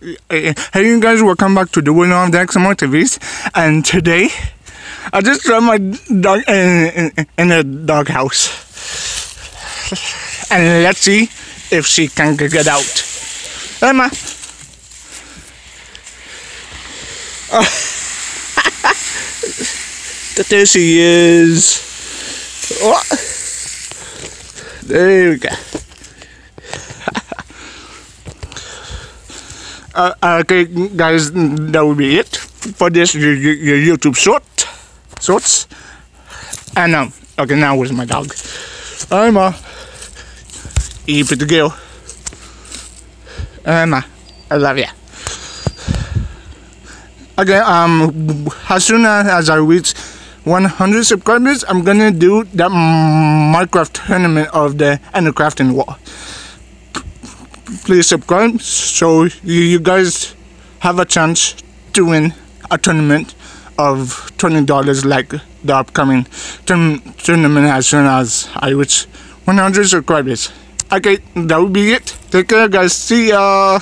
Hey you guys, welcome back to the winner of the X-Multiverse, and today I just dropped my dog in a doghouse, and let's see if she can get out. Emma. There she is. Oh. There we go. Okay, guys, that will be it for this your YouTube shorts. And okay, now where's my dog? Emma, you pretty girl. Emma, I love you. Okay, as soon as I reach 100 subscribers, I'm gonna do that Minecraft tournament of the Crafting Wall. Please subscribe so you guys have a chance to win a tournament of $20 like the upcoming tournament as soon as I reach 100 subscribers. Okay, that will be it. Take care, guys. See ya.